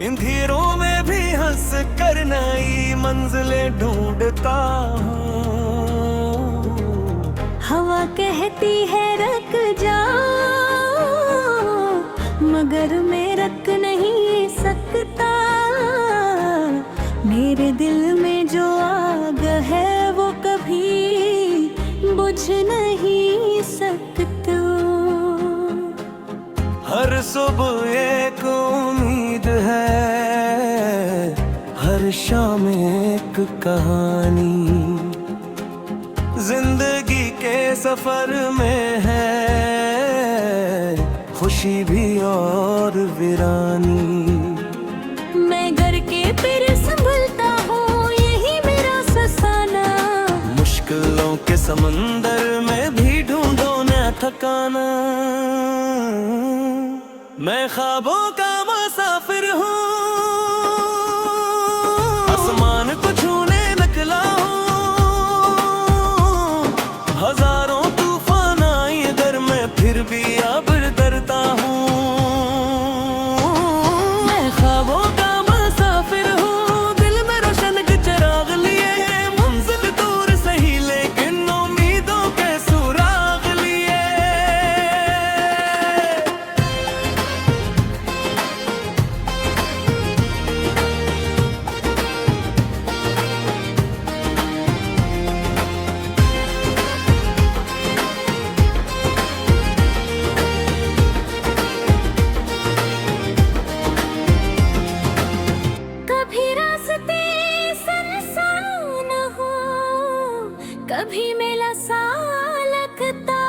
अंधेरों में भी हंस कर नई मंजिलें ढूंढता हूँ। हवा कहती है रुक जाओ, मगर मैं रुक नहीं सकता। मेरे दिल में जो आग है वो कभी बुझ नहीं सकता। हर सुबह एक उम्मीद है, हर शाम एक कहानी। जिंदगी के सफर में है खुशी भी और वीरानी। मैं घर के फिर संभलता हूँ, यही मेरा फसाना। मुश्किलों के समंदर में भी ढूंढो न ठिकाना। मैं ख्वाबों का मुसाफिर हूँ, आसमान को छूने निकला हूँ। हजारों तूफान आए अगर मैं फिर भी अब डरता हूँ। मैं ख्वाबों का मुसाफिर हूँ, दिल में रोशन के चिराग लिए। मंजिल दूर सही लेकिन उम्मीदों के सुराग लिए। कभी रास्ते सुनसान हो, कभी मेला सा लगता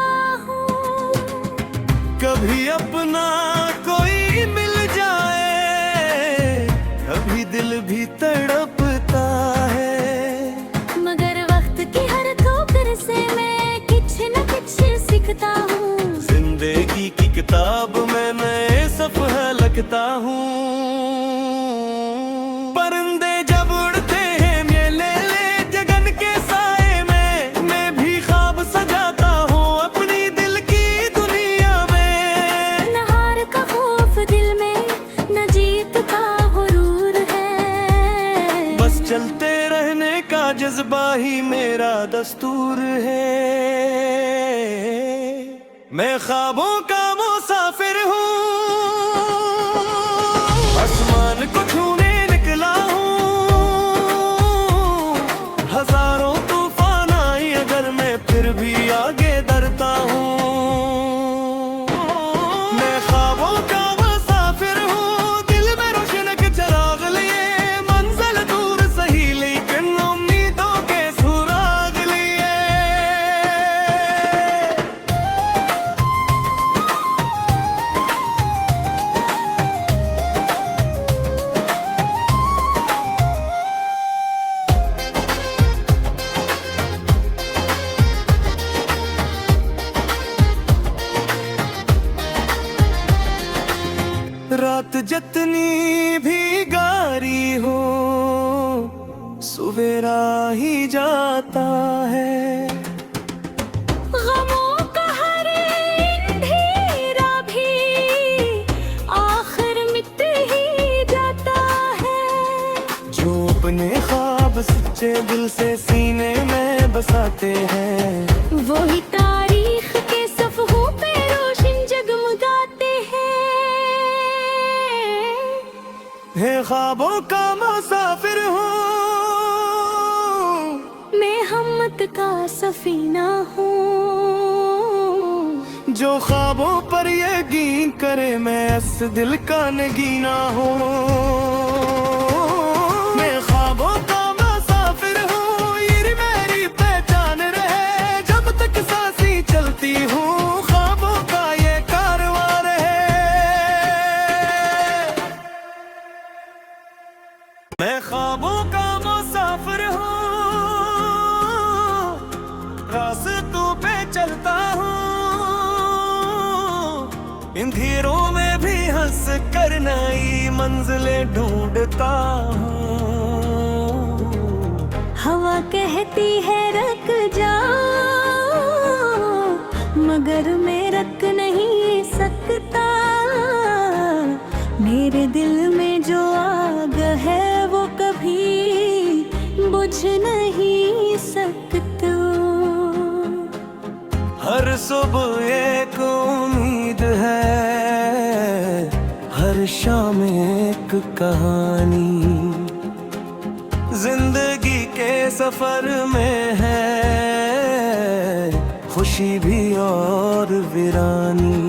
हूँ। कभी अपना कोई मिल जाए, कभी दिल भी तड़पता है। मगर वक्त की हर ठोकर से मैं कुछ न कुछ सीखता हूँ। जिंदगी की किताब में नए सफ़े लिखता हूँ। परिंदे जब उड़ते हैं मेले जगन के साए में, मैं भी ख्वाब सजाता हूँ अपनी दिल की दुनिया में। न हार का खौफ दिल में, न जीत का गुरूर है। बस चलते रहने का जज्बा ही मेरा दस्तूर है। मैं ख्वाबों का मुसाफिर हूँ, आसमान को छूने निकला हूँ। हजारों तूफान आए अगर मैं फिर भी आगे डरता हूँ। मैं ख्वाबों का मुसाफिर हूँ, दिल में रोशन के चिराग लिए। मंजिल दूर सही लेकिन उम्मीदों के सुराग लिए। रात जितनी भी गारी हो, सवेरा ही जाता है। गमों का हर अंधेरा भी आखिर मिट ही जाता है। जो अपने ख्वाब सच्चे दिल से सीने में बसाते हैं, वही तारीख के सफ़हों पे रोशन जगमगाते हैं। ख्वाबों का मुसाफिर हूँ, मैं हिम्मत का सफीना हूँ। जो ख्वाबों पर यकीन करे मैं इस दिल का नगीना हूँ। मैं ख्वाबों का मुसाफिर हूँ, ये मेरी पहचान रहे। जब तक सांसें चलती हूँ, ख्वाबों का ये कारवां रहे। मैं ख्वाबों का मुसाफिर हूँ, रास्तों पे चलता हूँ। अंधेरों में भी हंस कर नई मंजिलें ढूंढता हूँ। हवा कहती है रुक जाओ, मगर मैं रुक नहीं सकता। मेरे दिल में जो सुबह एक उम्मीद है, हर शाम एक कहानी। जिंदगी के सफर में है खुशी भी और वीरानी।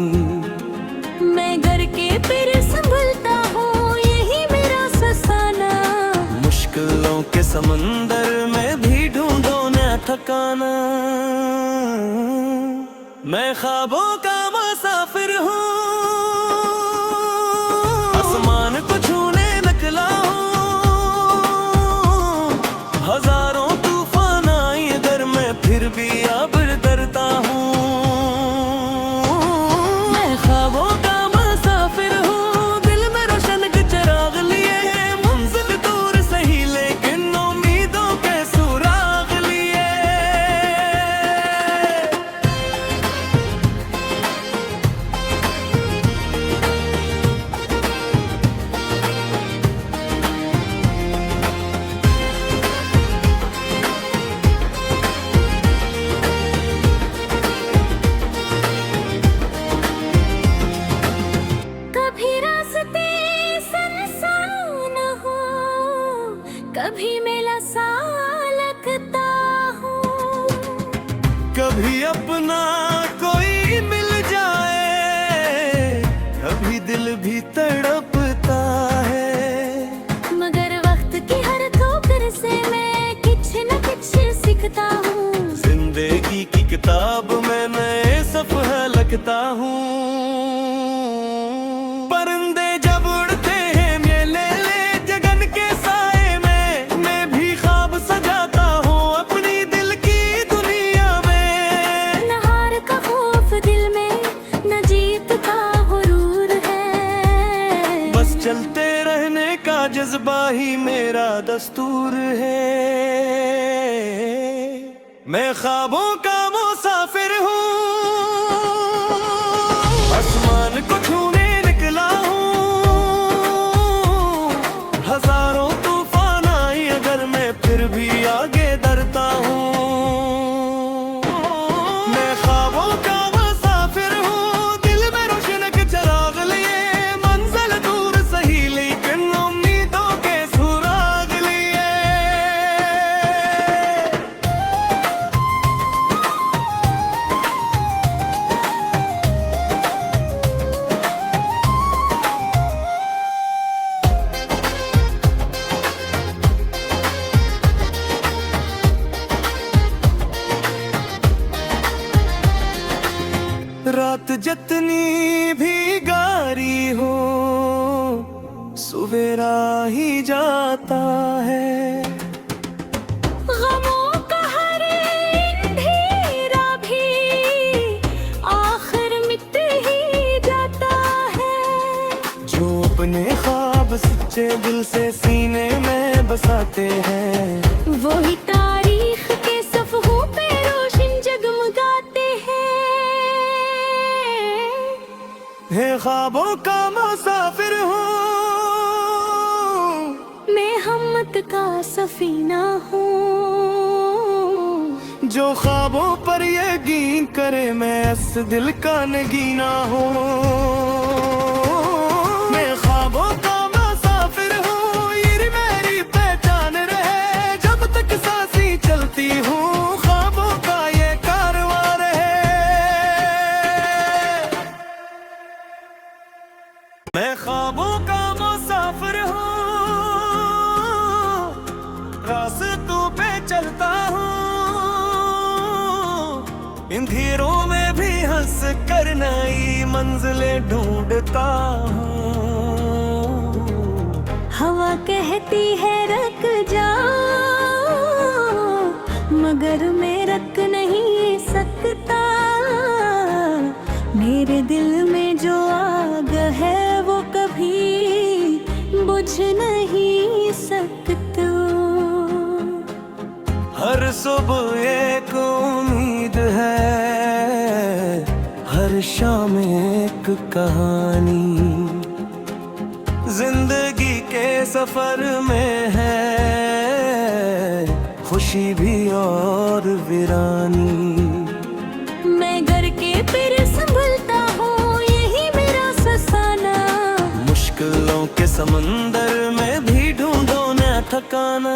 मैं घर के फिर संभलता हूँ, यही मेरा फसाना। मुश्किलों के समंदर में भी ढूंढो न ठिकाना। मैं ख्वाबों का मुसाफिर हूँ, आसमान को छूने निकला हूँ। हजारों तूफान आए अगर मैं फिर भी अब डरता हूँ। मैं ख्वाबों का मुसाफिर हूँ, दिल में रोशन के चिराग लिए। मंजिल दूर सही लेकिन उम्मीदों के सुराग लिए। कभी रास्ते सुनसान हो, कभी मेला सा लगता हूँ। कभी अपना कोई मिल जाए, कभी दिल भी तड़पता है। मगर वक्त की हर ठोकर से मैं कुछ न कुछ सीखता हूँ। जिंदगी की किताब में नए सफ़र लिखता हूँ। परिंदे जब उड़ते हैं मेले ले जगन के साए में, मैं भी ख्वाब सजाता हूँ अपनी दिल की दुनिया में। न हार का खौफ दिल में, न जीत का गुरूर है। बस चलते रहने का जज्बा ही मेरा दस्तूर है। मैं ख्वाबों का मुसाफिर हूँ, आसमान को छूने निकला हूँ। हजारों तूफान आए अगर मैं फिर भी आगे डरता हूँ। मैं ख्वाबों का मुसाफिर हूँ, दिल में रोशन के चिराग लिए। मंजिल दूर सही लेकिन उम्मीदों के सुराग लिए। रात जितनी भी गारी हो, सवेरा ही जाता है। गमों का हर अंधेरा भी आखिर मिट ही जाता है। जो अपने ख्वाब सच्चे दिल से सीने में बसाते हैं, वही तारीख के सफ़हों पे रोशन जगमगाते हैं। ख्वाबों का मुसाफिर हूँ, मैं हिम्मत का सफीना हूँ। जो ख्वाबों पर यकीन करे मैं इस दिल का नगीना हूँ। मैं ख्वाबों का मुसाफिर हूँ, ये मेरी पहचान रहे। जब तक सांसें चलती हूँ ख्वाबों का ये कारवां रहे। मैं ख्वाबों का मुसाफिर हूँ, रास्तों पे चलता हूँ। इन घेरों में भी हंस कर नई मंजिलें ढूंढता हूँ। हवा कहती है रुक जाओ, मगर मैं रुक नहीं सकता। मेरे दिल में जो आग है वो कभी बुझ नहीं सकता। हर सुबह एक उम्मीद है, हर शाम एक कहानी। जिंदगी के सफर में है खुशी भी और वीरानी। मैं घर के समंदर में भी ढूंढो न ठिकाना।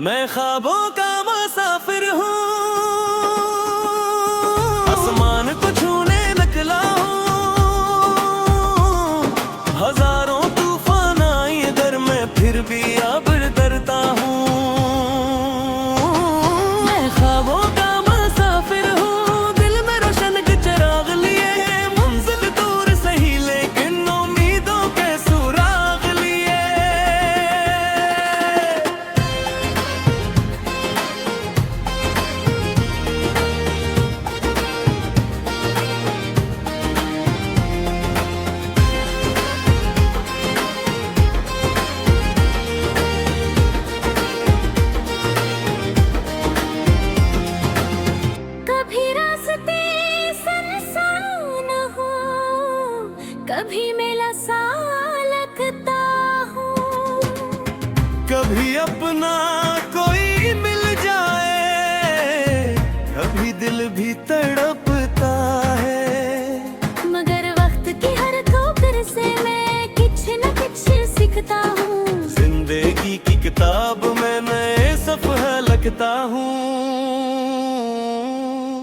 मैं ख्वाबों का मुसाफिर हूँ, आसमान को छूने निकला हूँ। हजारों तूफान आए इधर, मैं फिर भी अब डरता हूँ। मैं ख्वाबों का मुसाफिर हूँ, दिल में रोशन के चिराग लिए। मंजिल दूर सही लेकिन उम्मीदों के सुराग लिए। कभी रास्ते सुनसान हो, कभी मेला सा लगता हूँ। कभी अपना कोई मिल जाए, कभी दिल भी तड़पता है। मगर वक्त की हर ठोकर से मैं कुछ न कुछ सीखता हूँ। जिंदगी की किताब में नए सफ़े लिखता हूँ।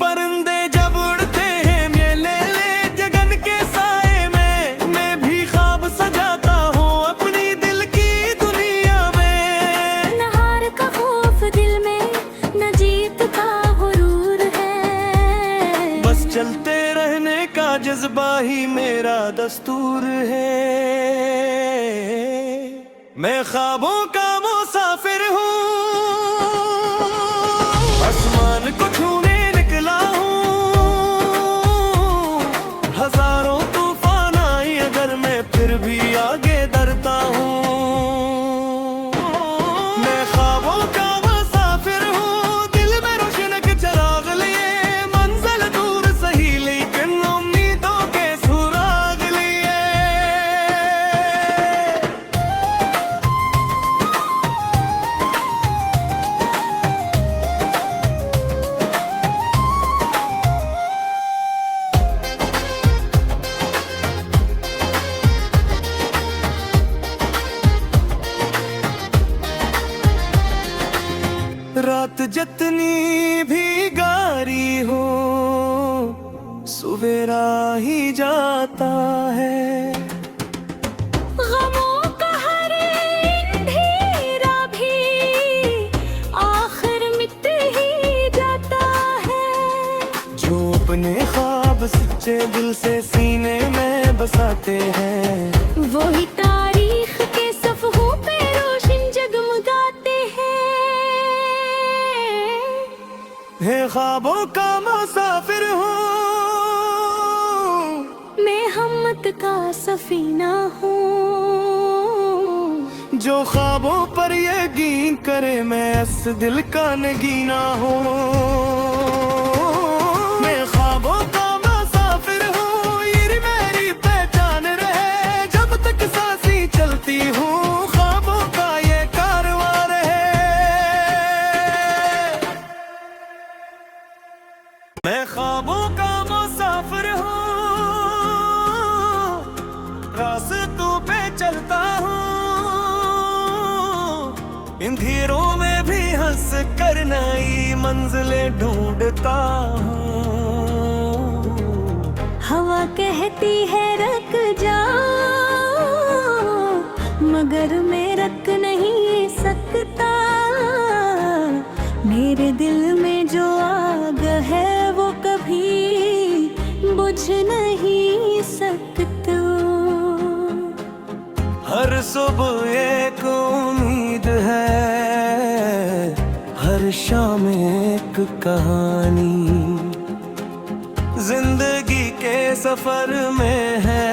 परिंदे जब उड़ते हैं मेले ले जगन के साए में, मैं भी ख्वाब सजाता हूँ अपनी दिल की दुनिया में। न हार का खौफ दिल में, न जीत का गुरूर है। बस चलते रहने का जज्बा ही मेरा दस्तूर है। मैं ख्वाबों का मुसाफिर हूँ, आसमान को छूने निकला हूँ। हजारों तूफान आए अगर, मैं फिर भी आगे डरता हूँ। मैं ख्वाबों का मुसाफिर हूँ, दिल में रोशन के चिराग लिए। मंजिल दूर सही लेकिन उम्मीदों के सुराग लिए। रात जितनी भी गारी हो, सवेरा ही जाता है। गमों का हर अंधेरा भी आखिर मिट ही जाता है। जो अपने ख्वाब सच्चे दिल से सीने में बसाते हैं, वही तारीख के सफ़हों पे रोशन जगमगाते हैं। ख्वाबों का मुसाफिर हूँ, मैं हिम्मत का सफीना हूँ। जो ख्वाबों पर यकीन करे, मैं इस दिल का नगीना हूँ। मैं ख्वाबों का मुसाफिर हूँ, ये मेरी पहचान रहे। जब तक सांसें चलती हूँ, ख्वाबों का ये कारवां रहे। मैं ख्वाबों का मुसाफिर हूँ, रास्तों पे चलता हूँ। इन धीरों में भी हंस कर नई मंजिलें ढूंढता हूँ। हवा कहती है रुक जाओ, मगर मैं रुक नहीं सकता। मेरे दिल में जो आग है वो कभी बुझ नहीं सकता। हर सुबह एक उम्मीद है, हर शाम एक कहानी। जिंदगी के सफर में है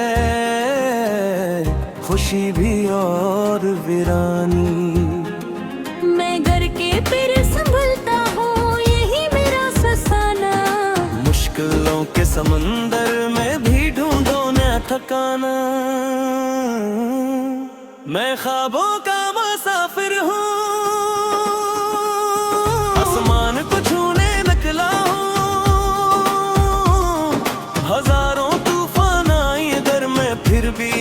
खुशी भी और वीरानी। मैं घर के फिर संभलता हूँ, यही मेरा फसाना। मुश्किलों के समंदर में भी ढूंढो न ठिकाना। मैं ख्वाबों का मुसाफिर हूँ, आसमान को छूने निकला हूँ। हजारों तूफान आए इधर, मैं फिर भी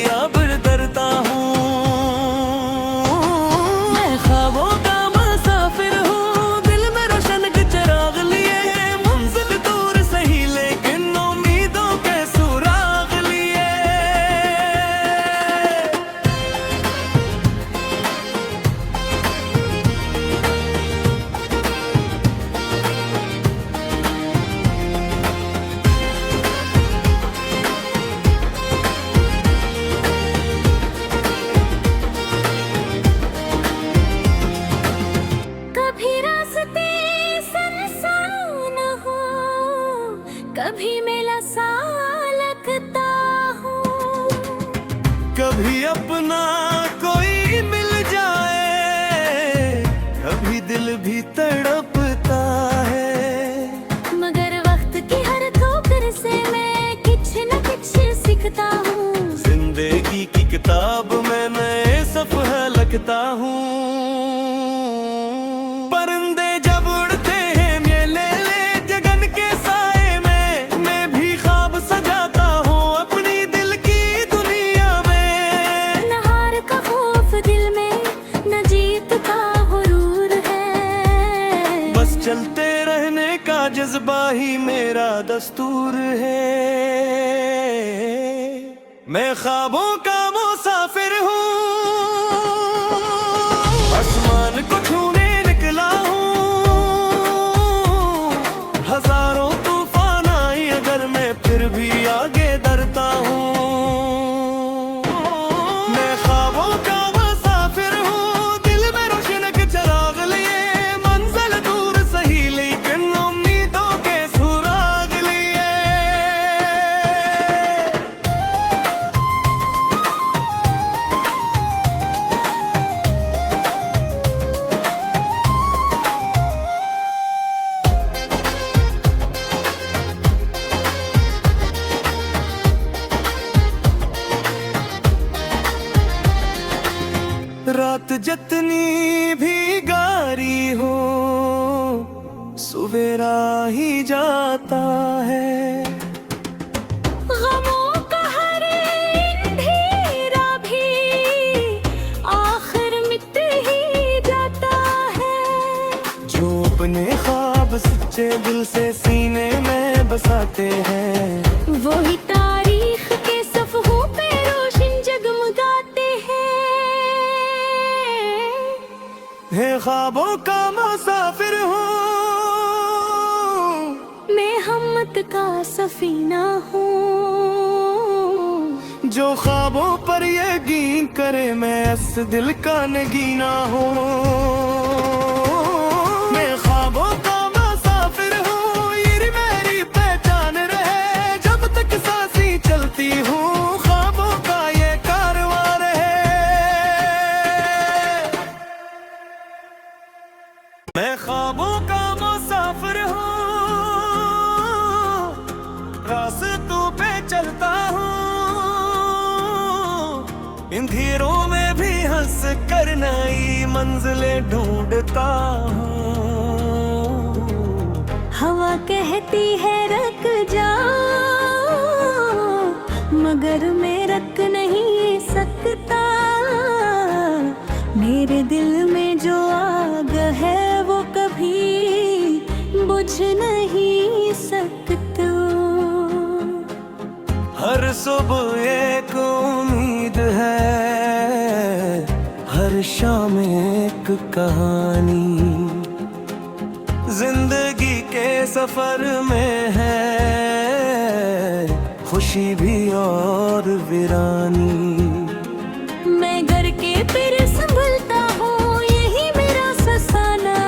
कभी मेला सा लगता हूँ, कभी अपना कोई मिल जाए, कभी दिल भी तड़पता है। मगर वक्त की हर ठोकर से मैं कुछ न कुछ सीखता हूँ। जिंदगी की किताब में नए सफ़ह लिखता हूँ। परिंदे जब उड़ते हैं मेले ले गगन के साए में, मैं भी ख्वाब सजाता हूँ अपनी दिल की दुनिया में। न हार का खौफ दिल में, न जीत का गुरूर है, बस चलते रहने का जज्बा ही मेरा दस्तूर है। मैं ख्वाबों का मुसाफिर हूँ, आसमान को छूने निकला हूँ। हजारों तूफान आई अगर मैं फिर भी आगे डरता हूँ। मैं ख्वाबों का मुसाफिर हूँ, दिल में रोशन के चिराग लिए, मंजिल दूर सही लेकिन उम्मीदों के सुराग लिए। रात जितनी भी गारी हो, सवेरा ही जाता है। गमों का हर अंधेरा भी आखिर मिट ही जाता है। जो अपने ख्वाब सच्चे दिल से सीने में बसाते हैं, वही तारीख के सफ़हों पे रोशन जगमगाते हैं। ख्वाबों का मुसाफिर हूँ, मैं हिम्मत का सफीना हूँ। जो ख्वाबों पर यकीन करे, मैं इस दिल का नगीना हूँ। मैं ख्वाबों का मुसाफिर हूँ, ये मेरी पहचान रहे, जब तक सांसें चलती हूँ, ख्वाबों का ये कारवां रहे। मैं ख्वाबों का मुसाफिर हूँ, रास्तों पे चलता हूँ, अंधेरों में भी हंस कर नई मंजिलें ढूंढता हूँ। हवा कहती है रुक जाओ, मगर मैं रुक नहीं सकता। मेरे दिल में जो आग है वो कभी बुझ नहीं सकता। हर सुबह एक उम्मीद है, हर शाम एक कहानी, जिंदगी के सफर में है खुशी भी और वीरानी। मैं घर के फिर संभलता हूँ, यही मेरा फसाना।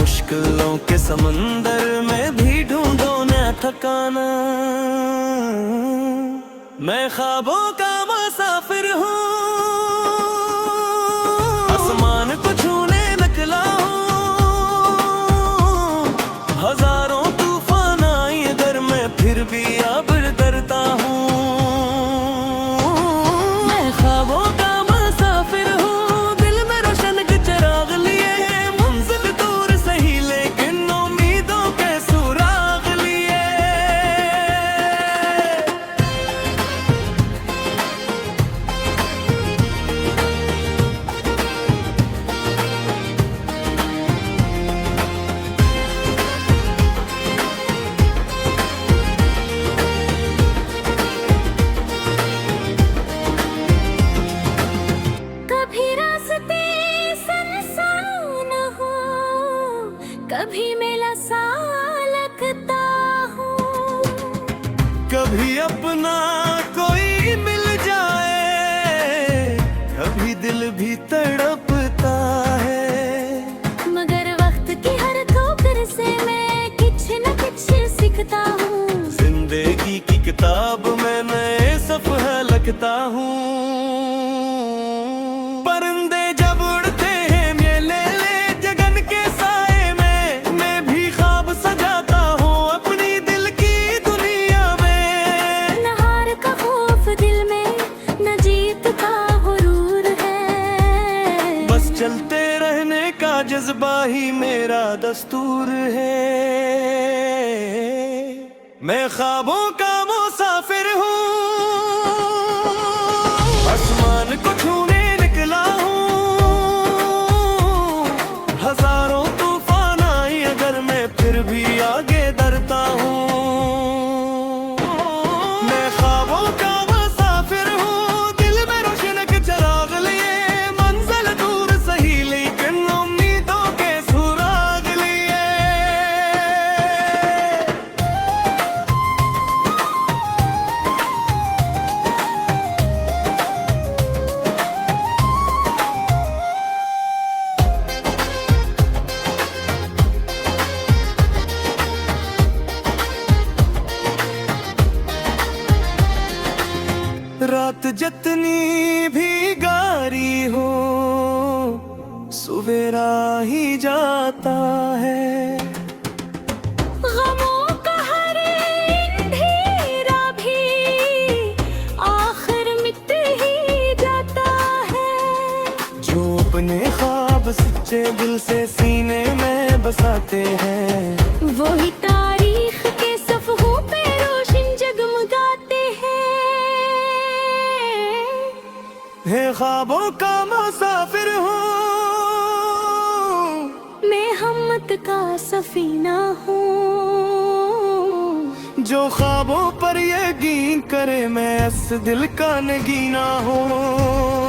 मुश्किलों के समंदर में भी ढूंढो न ठिकाना। मैं ख्वाबों का मुसाफिर हूँ, आसमान को छूने निकला हूँ। हजारों तूफान आई अगर मैं फिर भी अब डरता हूँ। मैं ख्वाबों का मुसाफिर हूँ, दिल में रोशन के चिराग लिए, मंजिल दूर सही लेकिन उम्मीदों के सुराग लिए। कभी रास्ते सुनसान हो, कभी मेला सा लगता हूँ। कभी अपना कोई मिल जाए, कभी दिल भी तड़पता है। मगर वक्त की हर ठोकर से मैं कुछ न कुछ सीखता हूँ। किताब में नए सफ़े लिखता हूँ। परिंदे जब उड़ते हैं मेले ले जगन के साए में, मैं भी ख्वाब सजाता हूँ अपनी दिल की दुनिया में। न हार का खौफ दिल में, न जीत का गुरूर है, बस चलते रहने का जज्बा ही मेरा दस्तूर है। मैं ख्वाबों का मुसाफिर हूँ, आसमान को छूने निकला हूँ। हजारों तूफान आए अगर मैं फिर भी आगे डरता हूँ। मैं ख्वाबों का मुसाफिर हूँ, दिल में रोशन के चिराग लिए, मंजिल दूर सही लेकिन उम्मीदों के सुराग लिए। रात जितनी भी गारी हो, सवेरा ही जाता है। गमों का हर अंधेरा भी आखिर मिट ही जाता है। जो अपने ख्वाब सच्चे दिल से सीने में बसाते हैं, वही तारीख के सफ़हों पे रोशन जगमगाते हैं। ख्वाबों का मुसाफिर हूँ, मैं हिम्मत का सफीना हूँ। जो ख्वाबों पर यकीन करे मैं इस दिल का नगीना हूँ।